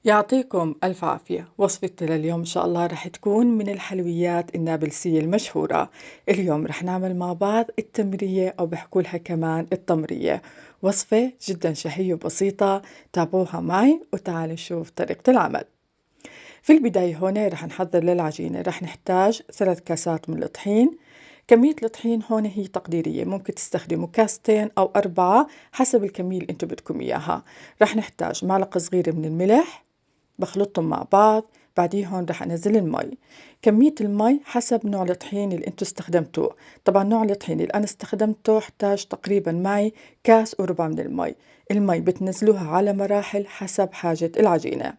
يعطيكم ألف عافية. وصفتي لليوم إن شاء الله رح تكون من الحلويات النابلسية المشهورة. اليوم رح نعمل مع بعض التمرية أو بحكوا لها كمان التمرية. وصفة جدا شهية وبسيطة، تابعوها معي وتعالوا نشوف طريقة العمل. في البداية هون رح نحضر للعجينة، رح نحتاج 3 كاسات من الطحين. كمية الطحين هون هي تقديرية، ممكن تستخدموا كاستين أو 4 حسب الكمية اللي انتو بدكم إياها. رح نحتاج معلقة صغيرة من الملح، بخلطهم مع بعض. بعدين هون رح انزل المي. كمية المي حسب نوع الطحين اللي انتو استخدمتوه. طبعا نوع الطحين اللي انا استخدمته احتاج تقريبا معي 1.4 كاس من المي. المي بتنزلوها على مراحل حسب حاجة العجينة.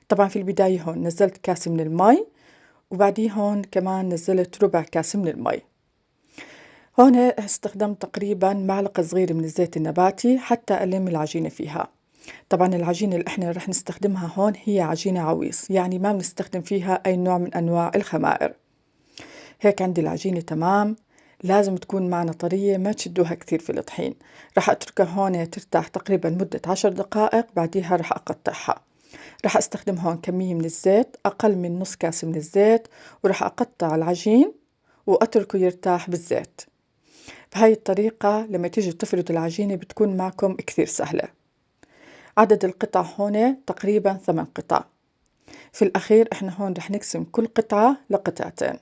طبعا في البداية هون نزلت كاس من المي، وبعدين هون كمان نزلت ربع كاس من المي. هون استخدمت تقريبا معلقة صغيرة من الزيت النباتي حتى ألم العجينة فيها. طبعا العجينة اللي احنا رح نستخدمها هون هي عجينة عويص، يعني ما بنستخدم فيها أي نوع من أنواع الخمائر. هيك عندي العجينة تمام. لازم تكون معنا طرية، ما تشدوها كثير في الطحين. رح أتركها هون ترتاح تقريبا مدة 10 دقائق، بعديها رح أقطعها. رح أستخدم هون كمية من الزيت أقل من نص كاس من الزيت، ورح أقطع العجين وأتركه يرتاح بالزيت. بهاي الطريقة لما تيجي تفردوا العجينة بتكون معكم كثير سهلة. عدد القطع هون تقريبا 8 قطع. في الأخير إحنا هون رح نقسم كل قطعة لقطعتين.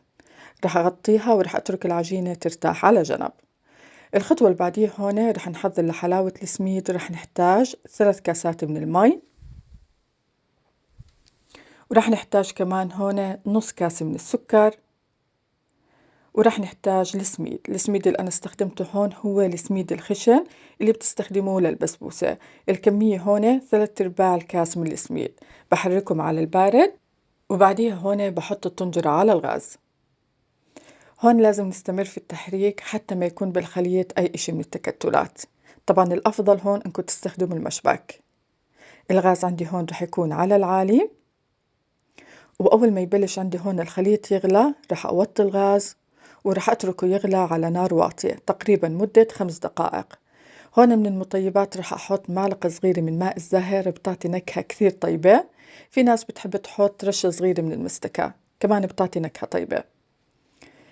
رح أغطيها ورح أترك العجينة ترتاح على جنب. الخطوة اللي بعديها هون رح نحضر لحلاوة السميد. رح نحتاج 3 كاسات من المي، ورح نحتاج كمان هون نص كاسة من السكر، ورح نحتاج السميد اللي أنا استخدمته هون هو السميد الخشن اللي بتستخدموه للبسبوسة. الكمية هون 3/4 كاس من السميد. بحركهم على البارد، وبعديها هون بحط الطنجرة على الغاز. هون لازم نستمر في التحريك حتى ما يكون بالخليط أي إشي من التكتلات. طبعا الأفضل هون إنكم تستخدموا المشبك. الغاز عندي هون رح يكون على العالي، وأول ما يبلش عندي هون الخليط يغلى رح أوطي الغاز ورح أتركه يغلى على نار واطية تقريبا مدة 5 دقائق. هون من المطيبات رح أحط معلقة صغيرة من ماء الزاهر، بتعطي نكهة كثير طيبة. في ناس بتحب تحط رشة صغيرة من المستكة، كمان بتعطي نكهة طيبة.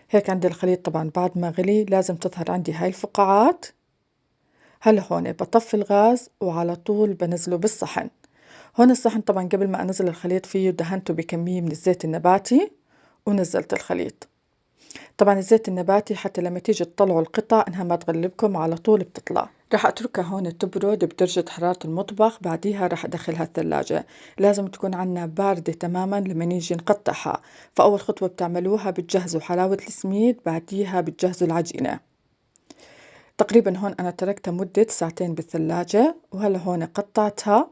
هيك عندي الخليط طبعا بعد ما غلي لازم تظهر عندي هاي الفقاعات. هلا هون بطفي الغاز وعلى طول بنزله بالصحن. هون الصحن طبعا قبل ما أنزل الخليط فيه دهنته بكمية من الزيت النباتي ونزلت الخليط. طبعا الزيت النباتي حتى لما تيجي تطلعوا القطع انها ما تغلبكم، على طول بتطلع. رح اتركها هون تبرد بدرجة حرارة المطبخ، بعديها رح ادخلها الثلاجة. لازم تكون عنا باردة تماما لما نيجي نقطعها. فاول خطوة بتعملوها بتجهزوا حلاوة السميد، بعديها بتجهزوا العجينة. تقريبا هون انا تركتها مدة ساعتين بالثلاجة، وهلا هون قطعتها.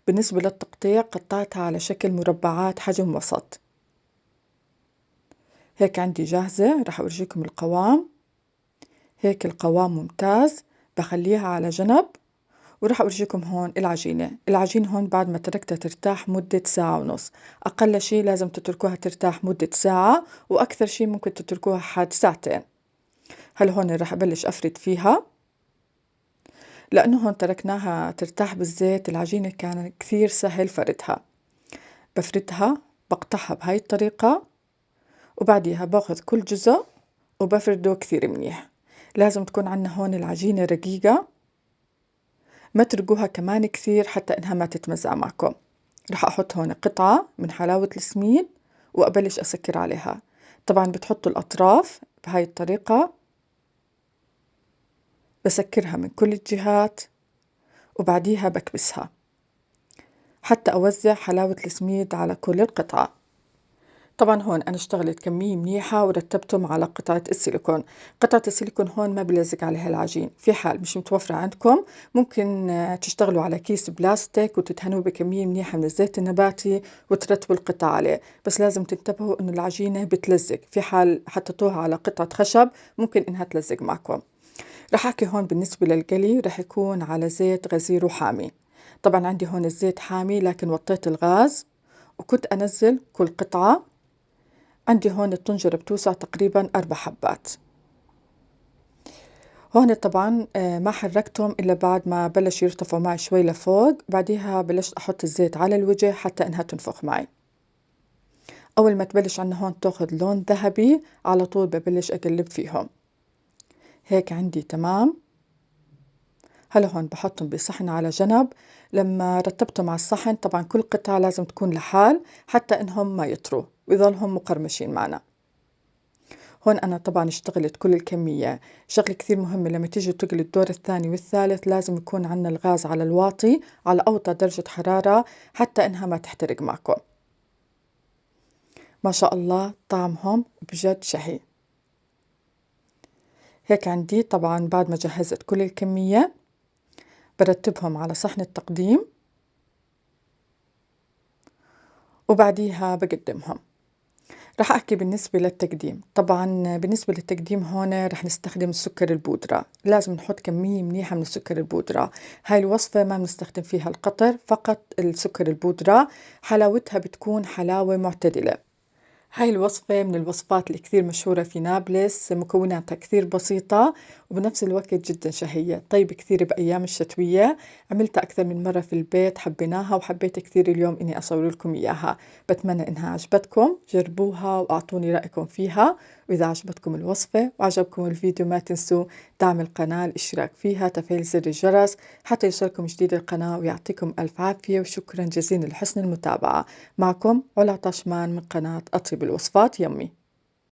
بالنسبة للتقطيع قطعتها على شكل مربعات حجم وسط. هيك عندي جاهزة، رح أورجيكم القوام. هيك القوام ممتاز. بخليها على جنب، ورح أورجيكم هون العجين هون بعد ما تركتها ترتاح مدة 1.5 ساعة. أقل شي لازم تتركوها ترتاح مدة ساعة، وأكثر شي ممكن تتركوها حد ساعتين. هلا هون رح أبلش أفرد فيها. لأنه هون تركناها ترتاح بالزيت العجينة كان كثير سهل فردها. بفردها، بقطعها بهاي الطريقة، وبعديها باخذ كل جزء وبفرده كثير منيح. لازم تكون عنا هون العجينة رقيقة، ما ترقوها كمان كثير حتى إنها ما تتمزع معكم. رح أحط هون قطعة من حلاوة السمين وأبلش أسكر عليها. طبعا بتحطوا الأطراف بهاي الطريقة، بسكرها من كل الجهات وبعديها بكبسها حتى أوزع حلاوة السميد على كل القطعة. طبعا هون أنا اشتغلت كمية منيحة ورتبتهم على قطعة السيليكون. قطعة السيليكون هون ما بلزق عليها العجين. في حال مش متوفرة عندكم ممكن تشتغلوا على كيس بلاستيك وتدهنوه بكمية منيحة من الزيت النباتي وترتبوا القطع عليه. بس لازم تنتبهوا إنه العجينة بتلزق. في حال حطيتوها على قطعة خشب ممكن إنها تلزق معكم. رح أحكي هون بالنسبة للقلي رح يكون على زيت غزير وحامي. طبعا عندي هون الزيت حامي لكن وطيت الغاز وكنت أنزل كل قطعة. عندي هون الطنجرة بتوسع تقريبا 4 حبات. هون طبعا ما حركتهم إلا بعد ما بلش يرتفعوا معي شوي لفوق، بعديها بلشت أحط الزيت على الوجه حتى إنها تنفخ معي. أول ما تبلش عنا هون تاخد لون ذهبي على طول ببلش أقلب فيهم. هيك عندي تمام. هلا هون بحطهم بصحن على جنب. لما رتبتهم على الصحن طبعا كل قطعة لازم تكون لحال حتى إنهم ما يطروا ويظلهم مقرمشين معنا. هون أنا طبعا اشتغلت كل الكمية. شغلة كثير مهمة لما تيجي تقلي الدور الثاني والثالث لازم يكون عنا الغاز على الواطي على أوطى درجة حرارة حتى إنها ما تحترق معكم. ما شاء الله طعمهم بجد شهي. هيك عندي طبعا بعد ما جهزت كل الكمية برتبهم على صحن التقديم وبعديها بقدمهم. رح أحكي بالنسبة للتقديم. طبعا بالنسبة للتقديم هون رح نستخدم السكر البودرة، لازم نحط كمية منيحة من السكر البودرة. هاي الوصفة ما بنستخدم فيها القطر، فقط السكر البودرة. حلاوتها بتكون حلاوة معتدلة. هاي الوصفة من الوصفات اللي كثير مشهورة في نابلس، مكوناتها كثير بسيطة وبنفس الوقت جدا شهية، طيب كثير بأيام الشتوية. عملتها أكثر من مرة في البيت، حبيناها وحبيت كثير اليوم إني أصور لكم إياها. بتمنى إنها عجبتكم، جربوها وأعطوني رأيكم فيها. وإذا عجبتكم الوصفة وعجبكم الفيديو ما تنسوا دعم القناة، الاشتراك فيها، تفعيل زر الجرس حتى يوصلكم جديد القناة. ويعطيكم ألف عافية وشكرا جزيلا لحسن المتابعة. معكم علا طشمان من قناة أطيب الوصفات يمي.